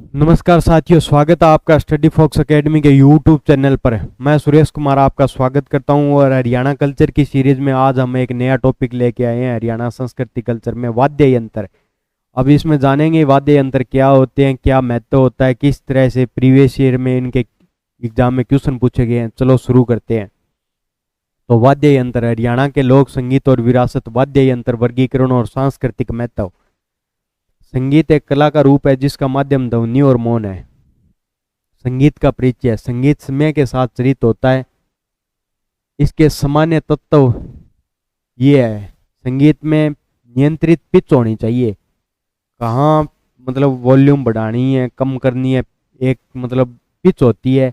नमस्कार साथियों, स्वागत है आपका स्टडी फॉक्स एकेडमी के यूट्यूब चैनल पर। मैं सुरेश कुमार आपका स्वागत करता हूं और हरियाणा कल्चर की सीरीज में आज हम एक नया टॉपिक लेके आए हैं। हरियाणा संस्कृति कल्चर में वाद्य यंत्र। अब इसमें जानेंगे वाद्य यंत्र क्या होते हैं, क्या महत्व होता है, किस तरह से प्रीवियस ईयर में इनके एग्जाम में क्वेश्चन पूछे गए हैं। चलो शुरू करते हैं। तो वाद्य यंत्र, हरियाणा के लोक संगीत और विरासत। वाद्य यंत्र वर्गीकरण और सांस्कृतिक महत्व। संगीत एक कला का रूप है जिसका माध्यम ध्वनि और मौन है। संगीत का परिचय। संगीत समय के साथ चरित होता है। इसके सामान्य तत्व ये है, संगीत में नियंत्रित पिच होनी चाहिए। कहाँ मतलब वॉल्यूम बढ़ानी है, कम करनी है। एक मतलब पिच होती है,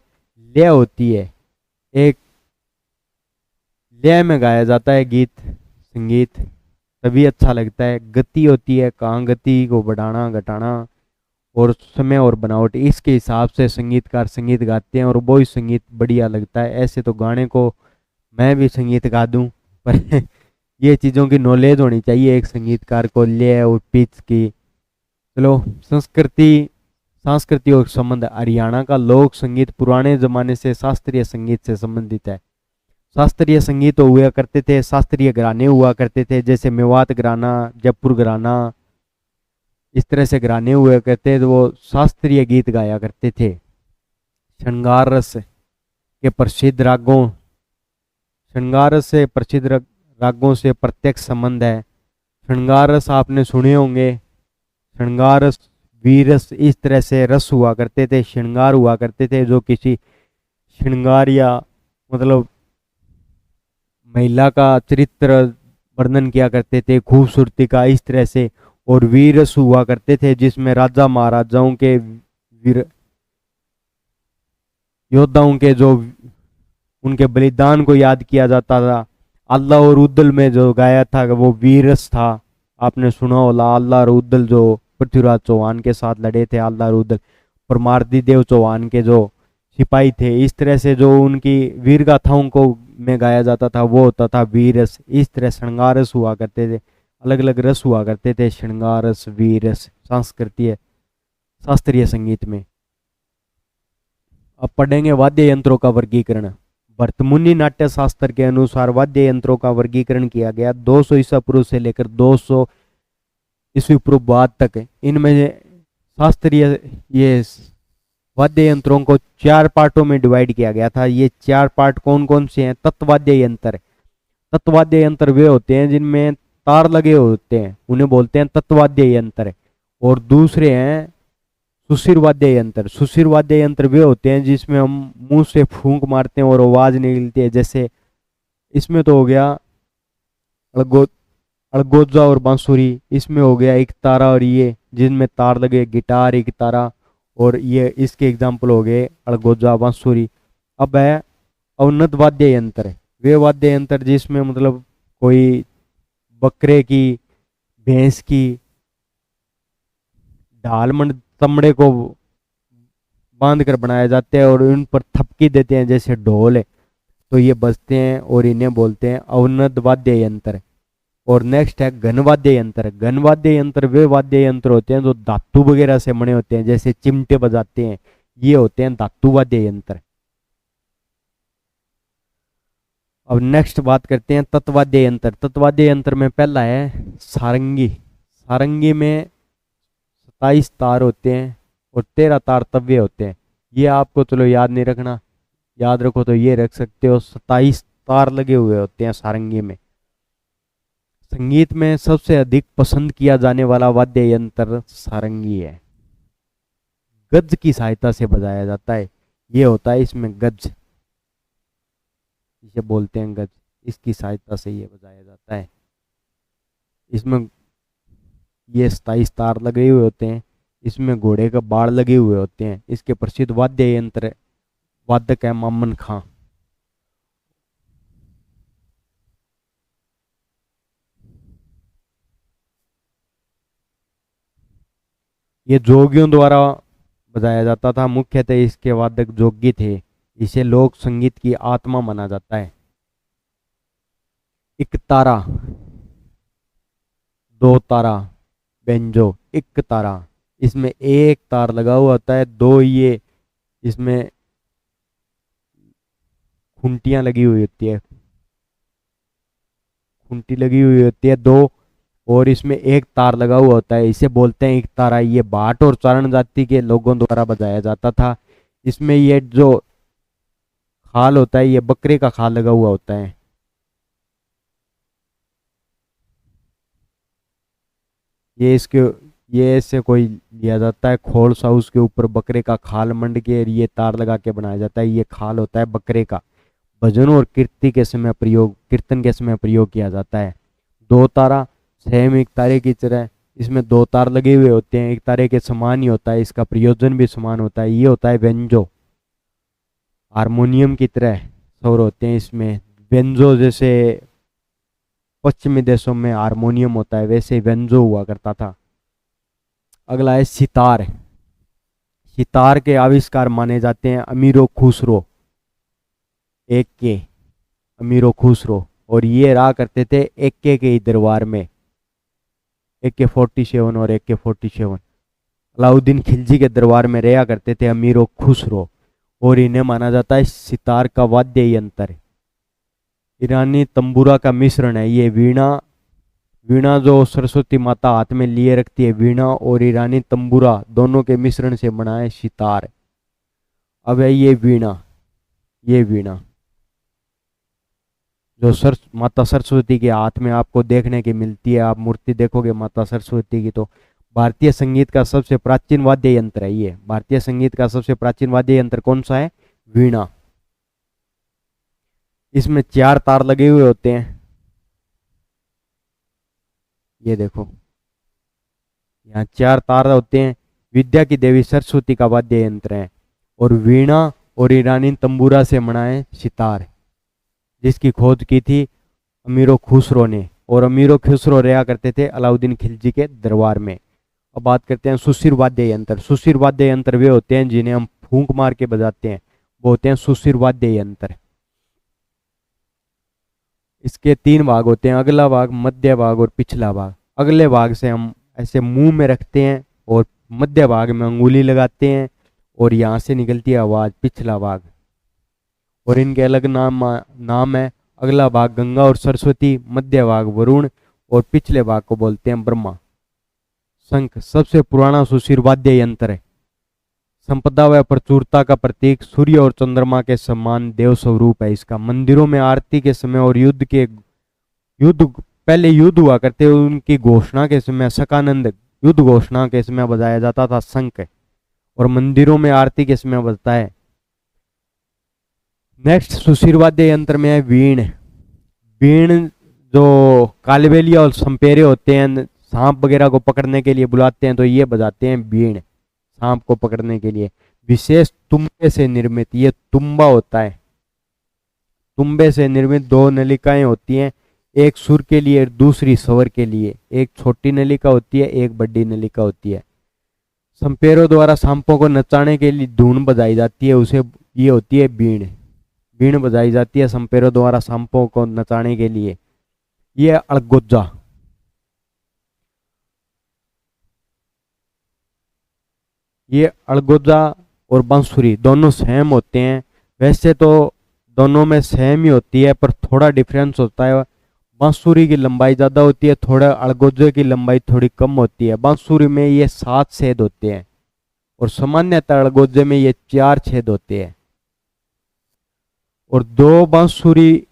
लय होती है। एक लय में गाया जाता है गीत संगीत, तभी अच्छा लगता है। गति होती है, कहाँ गति को बढ़ाना घटाना, और समय और बनावट, इसके हिसाब से संगीतकार संगीत गाते हैं और वो ही संगीत बढ़िया लगता है। ऐसे तो गाने को मैं भी संगीत गा दूं, पर ये चीज़ों की नॉलेज होनी चाहिए एक संगीतकार को, लय और पिच की। चलो, संस्कृति संस्कृति और संबंध। हरियाणा का लोक संगीत पुराने जमाने से शास्त्रीय संगीत से संबंधित है। शास्त्रीय संगीत हुआ करते थे, शास्त्रीय घराने हुआ करते थे, जैसे मेवात घराना, जयपुर घराना, इस तरह से घराने हुए करते थे। वो शास्त्रीय गीत गाया करते थे। श्रृंगार रस के प्रसिद्ध रागों श्रृंगार रस से प्रसिद्ध रागों से प्रत्यक्ष संबंध है। श्रृंगार रस आपने सुने होंगे। श्रृंगार रस, वीर रस, इस तरह से रस हुआ करते थे, श्रृंगार हुआ करते थे, जो किसी श्रृंगार या मतलब महिला का चरित्र वर्णन किया करते थे, खूबसूरती का, इस तरह से। और वीर रस हुआ करते थे जिसमें राजा महाराजाओं के वीर योद्धाओं के जो उनके बलिदान को याद किया जाता था। अल्लाह और उद्दल में जो गाया था वो वीर रस था। आपने सुना होगा, अल्लाह और उद्दल जो पृथ्वीराज चौहान के साथ लड़े थे, अल्लाह और उद्दल परमारदी देव चौहान के जो सिपाही थे। इस तरह से जो उनकी वीर गाथाओं को में गाया जाता था वो होता था वीर रस। इस तरह श्रृंगार रस हुआ करते थे, अलग अलग रस हुआ करते थे, श्रृंगार रस, वीर रस, सांस्कृतिक शास्त्रीय संगीत में। अब पढ़ेंगे वाद्य यंत्रों का वर्गीकरण। भरतमुनि नाट्य शास्त्र के अनुसार वाद्य यंत्रों का वर्गीकरण किया गया 200 ईसा पूर्व से लेकर 200 ईस्वी पूर्व बाद तक। इनमें शास्त्रीय ये वाद्य यंत्रों को 4 पार्टों में डिवाइड किया गया था। ये 4 पार्ट कौन कौन से हैं? तत्वाद्य यंत्र। तत्वाद्य यंत्र वे होते हैं जिनमें तार लगे होते हैं, उन्हें बोलते हैं तत्वाद्य यंत्र। और दूसरे हैं सुशिर वाद्य यंत्र। सुशिर वाद्य यंत्र वे होते हैं जिसमें हम मुंह से फूंक मारते हैं और आवाज निकलती है। जैसे इसमें तो हो गया अड़गो अड़गोजा और बांसुरी, इसमें हो गया एक तारा, और ये जिनमें तार लगे, गिटार, एक तारा, और ये इसके एग्जाम्पल हो गए अड़गोजा, बांसुरी। अब है अवनत वाद्य यंत्र। वे वाद्य यंत्र जिसमें मतलब कोई बकरे की, भैंस की ढाल तमड़े को बांध कर बनाए जाते हैं और उन पर थपकी देते हैं जैसे ढोल है, तो ये बजते हैं और इन्हें बोलते हैं अवनद वाद्य यंत्र। और नेक्स्ट है घनवाद्य यंत्र। घनवाद्य यंत्र वे वाद्य यंत्र होते हैं जो धातु वगैरह से बने होते हैं, जैसे चिमटे बजाते हैं, ये होते हैं धातु वाद्य यंत्र। अब नेक्स्ट बात करते हैं तत्वाद्य यंत्र। तत्वाद्य यंत्र में पहला है सारंगी। सारंगी में 27 तार होते हैं और 13 तार तव्य होते हैं। ये आपको चलो याद नहीं रखना, याद रखो तो ये रख सकते हो, 27 तार लगे हुए होते हैं सारंगी में। संगीत में सबसे अधिक पसंद किया जाने वाला वाद्य यंत्र सारंगी है। गज की सहायता से बजाया जाता है। ये होता है इसमें गज, इसे बोलते हैं गज, इसकी सहायता से ये बजाया जाता है। इसमें ये 27 तार लगे हुए होते हैं, इसमें घोड़े का बाड़ लगे हुए होते हैं। इसके प्रसिद्ध वाद्य यंत्र वादक है मामन खां। ये जोगियों द्वारा बजाया जाता था, मुख्यतः इसके वादक जोगी थे। इसे लोक संगीत की आत्मा माना जाता है। एक तारा, दो तारा, बेंजो, एक तारा, इसमें एक तार लगा हुआ होता है, दो ये इसमें खूंटियां लगी हुई होती है, खूंटी लगी हुई होती है दो, और इसमें एक तार लगा हुआ होता है, इसे बोलते हैं एक तारा। ये भाट और चारण जाति के लोगों द्वारा बजाया जाता था। इसमें ये जो खाल होता है ये बकरे का खाल लगा हुआ होता है। ये इसके ये इससे कोई लिया जाता है खोल सा, उसके ऊपर बकरे का खाल मंड के ये तार लगा के बनाया जाता है। ये खाल होता है बकरे का, भजन और कीर्तन के समय प्रयोग किया जाता है। दो तारा सेम एक तारे की तरह, इसमें दो तार लगे हुए होते हैं, एक तारे के समान ही होता है, इसका प्रयोजन भी समान होता है। ये होता है वेंजो, हारमोनियम की तरह स्वर होते हैं इसमें। वेंजो जैसे पश्चिमी देशों में हारमोनियम होता है, वैसे वेंजो हुआ करता था। अगला है सितार। सितार के आविष्कार माने जाते हैं अमीरो खुसरो, एक के अमीरो खुसरो, और ये रहा करते थे एक के ही दरबार में, AK-47 और AK-47 अलाउद्दीन खिलजी के दरबार में रहा करते थे अमीरो खुसरो। और इन्हें माना जाता है सितार का वाद्य यंत्र। ईरानी तंबूरा का मिश्रण है ये वीणा। वीणा जो सरस्वती माता हाथ में लिए रखती है, वीणा और ईरानी तंबूरा दोनों के मिश्रण से बना है सितार। अब है ये वीणा। ये वीणा जो माता सरस्वती के हाथ में आपको देखने की मिलती है, आप मूर्ति देखोगे माता सरस्वती की, तो भारतीय संगीत का सबसे प्राचीन वाद्य यंत्र है ये। भारतीय संगीत का सबसे प्राचीन वाद्य यंत्र कौन सा है? वीणा। इसमें चार तार लगे हुए होते हैं, ये देखो यहाँ चार तार होते हैं। विद्या की देवी सरस्वती का वाद्य यंत्र है। और वीणा और ईरानी तंबूरा से बना है सितार, जिसकी खोज की थी अमीरो खुसरो ने। और अमीरो खुसरो रहा करते थे अलाउद्दीन खिलजी के दरबार में। अब बात करते हैं सुशिर वाद्य यंत्र। सुशिर वाद्य यंत्र वे होते हैं जिन्हें हम फूंक मार के बजाते हैं, वो होते हैं सुशिर वाद्य यंत्र। इसके तीन भाग होते हैं, अगला भाग, मध्य भाग और पिछला भाग। अगले भाग से हम ऐसे मुंह में रखते हैं और मध्य भाग में अंगुली लगाते हैं और यहाँ से निकलती है आवाज, पिछला भाग। और इनके अलग नाम है। अगला भाग गंगा और सरस्वती, मध्य भाग वरुण और पिछले भाग को बोलते हैं ब्रह्मा। शंख सबसे पुराना सुशिर वाद्य यंत्र है। संपदा व प्रचुरता का प्रतीक, सूर्य और चंद्रमा के समान देव स्वरूप है इसका। मंदिरों में आरती के समय और युद्ध पहले युद्ध हुआ करते, उनकी घोषणा के समय, शकानंद युद्ध घोषणा के समय बजाया जाता था शंख, और मंदिरों में आरती के समय बजता है। नेक्स्ट सुशिर वाद्य यंत्र में है वीण। वीण जो कालबेलिया और संपेरे होते हैं, सांप वगैरह को पकड़ने के लिए बुलाते हैं, तो ये बजाते हैं वीण सांप को पकड़ने के लिए। विशेष तुम्बे से निर्मित, ये तुम्बा होता है। तुम्बे से निर्मित दो नलिकाएं होती हैं, एक सुर के लिए और दूसरी स्वर के लिए। एक छोटी नलिका होती है, एक बड़ी नलिका होती है। संपेरों द्वारा सांपों को नचाने के लिए धुन बजाई जाती है, उसे ये होती है बीण। बीण बजाई जाती है संपेरों द्वारा सांपों को नचाने के लिए। ये अड़गोजा। ये अड़गोजा और बांसुरी दोनों सेम होते हैं। वैसे तो दोनों में सेम ही होती है, पर थोड़ा डिफरेंस होता है। बांसुरी की लंबाई ज़्यादा होती है, थोड़ा अड़गोजे की लंबाई थोड़ी कम होती है। बांसुरी में ये 7 छेद होते हैं और सामान्यतः अड़गोजे में ये 4 छेद होते हैं। और दो बांसुरी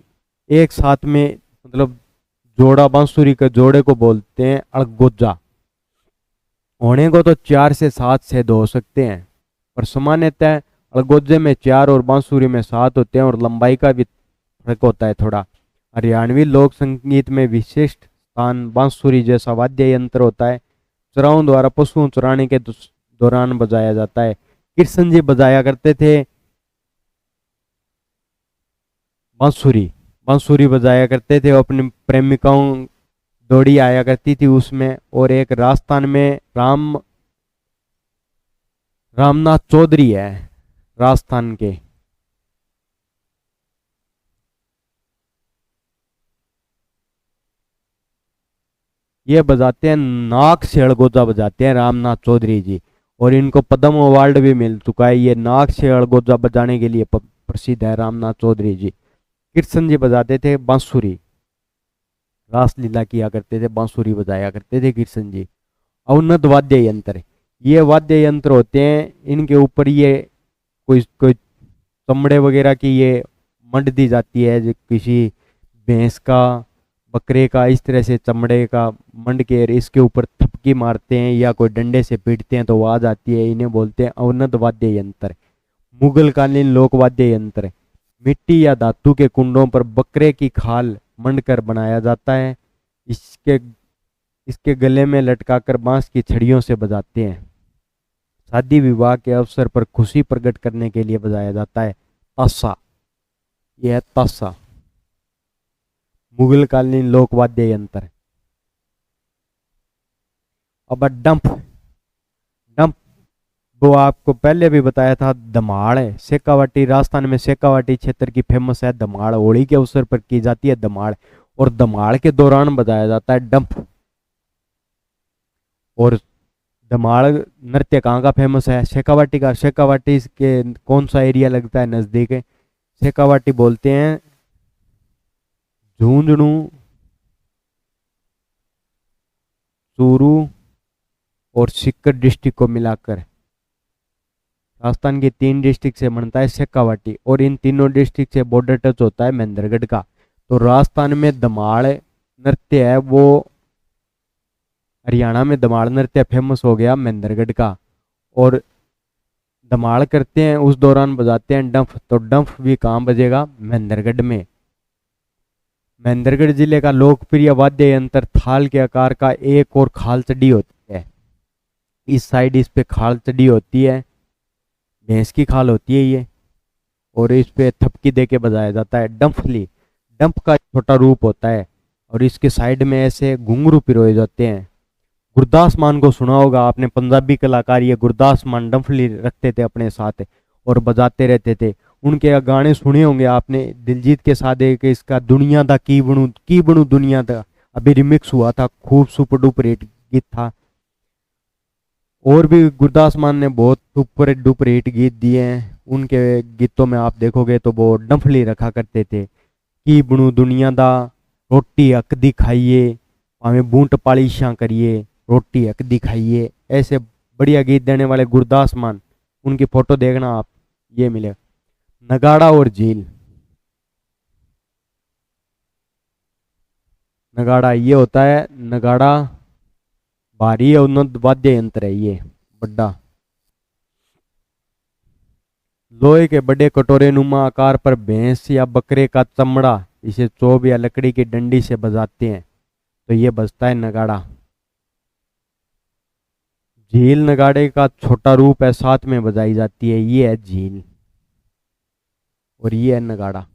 एक साथ में, मतलब जोड़ा बांसुरी के जोड़े को बोलते हैं अड़गोजा। होने को तो 4 से 7 छेद हो सकते हैं, पर सामान्यतः अड़गोजे में 4 और बांसुरी में 7 होते हैं, और लंबाई का भी फर्क होता है थोड़ा। हरियाणवी लोक संगीत में विशिष्ट स्थान बांसुरी जैसा वाद्य यंत्र होता है। चराओं द्वारा पशुओं चराने के दौरान बजाया जाता है। कृष्ण जी बजाया करते थे बांसुरी। बांसुरी बजाया करते थे, अपनी प्रेमिकाओं दौड़ी आया करती थी उसमें। और एक राजस्थान में रामनाथ चौधरी है राजस्थान के, ये बजाते हैं, नाक से अड़गोजा बजाते हैं रामनाथ चौधरी जी, और इनको पद्म अवार्ड भी मिल चुका है। ये नाक से अड़गोजा बजाने के लिए प्रसिद्ध है रामनाथ चौधरी जी। कृष्ण जी बजाते थे बांसुरी, रासलीला किया करते थे, बांसुरी बजाया करते थे कृष्ण जी। अवनद वाद्य यंत्र, ये वाद्य यंत्र होते हैं, इनके ऊपर ये कोई कोई चमड़े वगैरह की ये मंड दी जाती है, जो किसी भैंस का, बकरे का, इस तरह से चमड़े का मंड के इसके ऊपर थपकी मारते हैं या कोई डंडे से पीटते हैं तो आवाज आती है। इन्हें बोलते हैं अवनद वाद्य यंत्र। मुगल कालीन लोक वाद्य यंत्र, मिट्टी या धातु के कुंडों पर बकरे की खाल मंड कर बनाया जाता है। इसके इसके गले में लटकाकर बांस की छड़ियों से बजाते हैं। शादी विवाह के अवसर पर खुशी प्रकट करने के लिए बजाया जाता है ताशा। यह है ताशा, मुगल कालीन लोक वाद्य यंत्र। अब डंप, डंप वो आपको पहले भी बताया था, धमाड़ है। शेखावाटी, राजस्थान में शेखावाटी क्षेत्र की फेमस है धमाड़, होली के अवसर पर की जाती है धमाड़, और धमाड़ के दौरान बजाया जाता है डंप। और धमाड़ नृत्य कहाँ का फेमस है? शेखावाटी का। शेखावाटी के कौन सा एरिया लगता है नजदीक है? शेखावाटी बोलते हैं झुंझुनू, चूरू और सीकर डिस्ट्रिक्ट को मिलाकर राजस्थान की 3 डिस्ट्रिक्ट से बनता है शेखावाटी, और इन तीनों डिस्ट्रिक्ट से बॉर्डर टच होता है महेंद्रगढ़ का। तो राजस्थान में धमाड़ नृत्य है वो, हरियाणा में धमाड़ नृत्य फेमस हो गया महेंद्रगढ़ का। और धमाड़ करते हैं उस दौरान बजाते हैं डंफ, तो डंफ भी कहाँ बजेगा? महेंद्रगढ़ में। महेंद्रगढ़ जिले का लोकप्रिय वाद्य यंत्र थाल के आकार का एक और खाल चढ़ी होती है। इस साइड इस पे खाल चढ़ी होती है, भैंस की खाल होती है ये, और इस पे थपकी दे के बजाया जाता है डंफली। डंफ का छोटा रूप होता है और इसके साइड में ऐसे घुंघरू पिरोए जाते हैं। गुरदास मान को सुना होगा आपने, पंजाबी कलाकार ये गुरदास मान डंफली रखते थे अपने साथ और बजाते रहते थे। उनके गाने सुने होंगे आपने, दिलजीत के साथ एक इसका दुनिया दा की बनू दुनिया दा अभी रिमिक्स हुआ था, खूब सुपर डुपर हिट गीत था। और भी गुरदास मान ने बहुत सुपर डुपर हिट गीत दिए हैं। उनके गीतों में आप देखोगे तो वो डंफली रखा करते थे। की बनू दुनिया दा, रोटी हक दी खाइए, भावें बूंट पालिशा करिए, रोटी हक दी खाइए, ऐसे बढ़िया गीत देने वाले गुरदास मान, उनकी फोटो देखना आप, ये मिले। नगाड़ा और झील, नगाड़ा ये होता है, नगाड़ा भारी उन्नत वाद्य यंत्र है ये बड़ा। लोहे के बड़े कटोरे नुमा आकार पर भैंस या बकरे का चमड़ा, इसे चोब या लकड़ी की डंडी से बजाते हैं, तो ये बजता है नगाड़ा। झील नगाड़े का छोटा रूप है, साथ में बजाई जाती है, ये है झील और ये है नगाड़ा।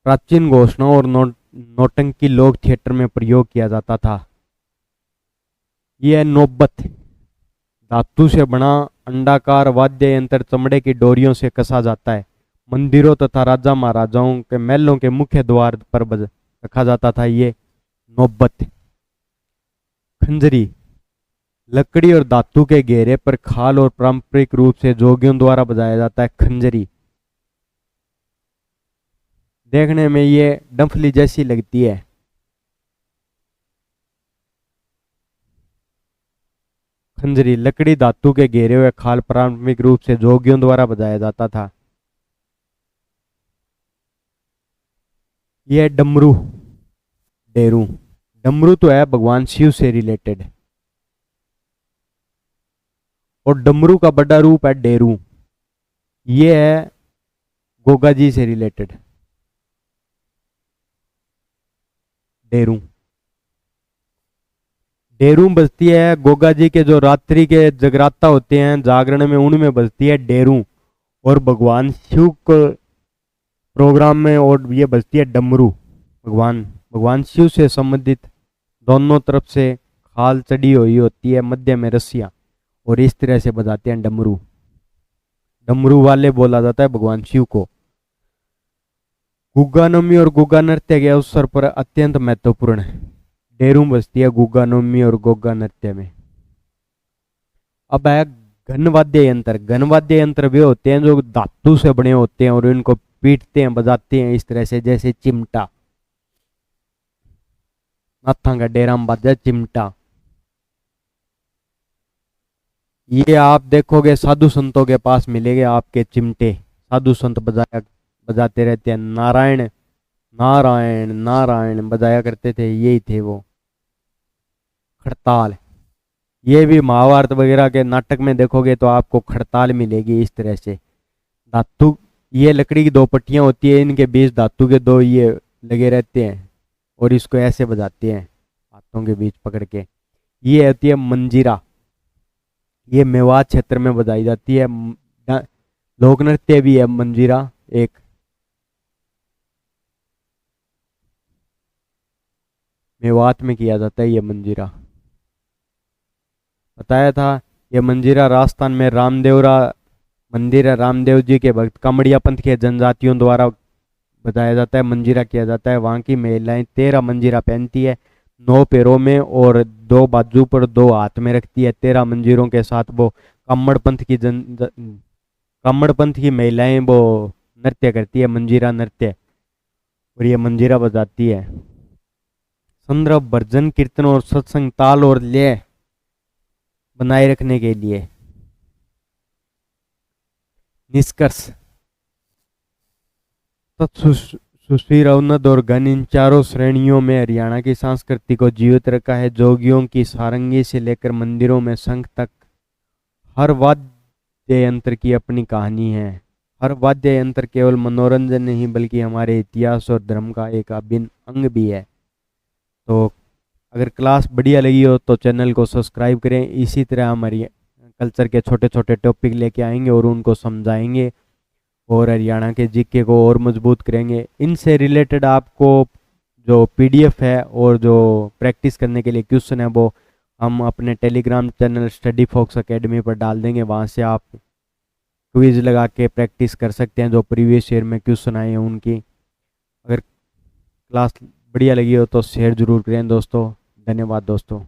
प्राचीन घोषणाओं और नौटंकी लोक थिएटर में प्रयोग किया जाता था। यह है नौबत, धातु से बना अंडाकार वाद्य यंत्र चमड़े की डोरियों से कसा जाता है। मंदिरों तथा राजा महाराजाओं के महलों के मुख्य द्वार पर रखा जाता था ये नौबत। खंजरी, लकड़ी और धातु के घेरे पर खाल और पारंपरिक रूप से जोगियों द्वारा बजाया जाता है खंजरी। देखने में ये डंफली जैसी लगती है। खंजरी, लकड़ी धातु के घेरे हुए खाल पारंपरिक रूप से जोगियों द्वारा बजाया जाता था। यह डमरू, डेरू। डमरू तो है भगवान शिव से रिलेटेड, और डमरू का बड़ा रूप है डेरू, ये है गोगा जी से रिलेटेड। डेरू, डेरू बजती है गोगा जी के जो रात्रि के जगराता होते हैं जागरण में, उनमें बजती है डेरू, और भगवान शिव को प्रोग्राम में और ये बजती है डमरू। भगवान शिव से संबंधित दोनों तरफ से खाल चढ़ी हुई होती है, मध्य में रस्सियां, और इस तरह से बजाते हैं डमरू। डमरू वाले बोला जाता है भगवान शिव को। गुग्गा नवमी और गुग्गा नृत्य के अवसर पर अत्यंत महत्वपूर्ण है। डेरू बजती है गुग्गा नवमी और गुग्गा नृत्य में। अब है घन वाद्य यंत्र। घन वाद्य यंत्र वे होते हैं जो धातु से बने होते हैं और इनको पीटते हैं, बजाते हैं इस तरह से, जैसे चिमटा। नाथा का डेरा में बाजा चिमटा। ये आप देखोगे साधु संतों के पास मिलेंगे आपके चिमटे। साधु संत बजाते रहते हैं। नारायण नारायण नारायण बजाया करते थे, यही थे वो। खड़ताल, ये भी महाभारत वगैरह के नाटक में देखोगे तो आपको खड़ताल मिलेगी इस तरह से। धातु, ये लकड़ी की दो पट्टियां होती है, इनके बीच धातु के दो ये लगे रहते हैं और इसको ऐसे बजाते हैं हाथों के बीच पकड़ के। ये होती है मंजीरा। ये मेवात क्षेत्र में बजाई जाती है। लोक नृत्य भी है मंजीरा एक। मेवात में किया जाता है ये मंजीरा। बताया था ये मंजीरा राजस्थान में रामदेवरा मंदिर है, रामदेव जी के भक्त कामड़िया पंथ के जनजातियों द्वारा बताया जाता है, मंजीरा किया जाता है। वहाँ की महिलाएं 13 मंजीरा पहनती है, 9 पैरों में और 2 बाजू पर 2 हाथ में रखती है। 13 मंजीरों के साथ वो कामड़ पंथ की महिलाएं वो नृत्य करती है, मंजीरा नृत्य, और ये मंजीरा बजाती है। संदर्भ भजन कीर्तन और सत्संग ताल और लय बनाए रखने के लिए। निष्कर्ष, सुश्री रौनद और घन इन चारों श्रेणियों में हरियाणा की संस्कृति को जीवित रखा है। जोगियों की सारंगी से लेकर मंदिरों में शंख तक हर वाद्य यंत्र की अपनी कहानी है। हर वाद्य यंत्र केवल मनोरंजन नहीं बल्कि हमारे इतिहास और धर्म का एक अभिन्न अंग भी है। तो अगर क्लास बढ़िया लगी हो तो चैनल को सब्सक्राइब करें। इसी तरह हमारी कल्चर के छोटे छोटे टॉपिक लेके आएंगे और उनको समझाएंगे और हरियाणा के जीके को और मजबूत करेंगे। इनसे रिलेटेड आपको जो पीडीएफ है और जो प्रैक्टिस करने के लिए क्वेश्चन है वो हम अपने Telegram channel Study Fox Academy पर डाल देंगे। वहाँ से आप क्विज लगा के प्रैक्टिस कर सकते हैं जो प्रीवियस ईयर में क्वेश्चन आए हैं उनकी। अगर क्लास बढ़िया लगी हो तो शेयर ज़रूर करें दोस्तों। धन्यवाद दोस्तों।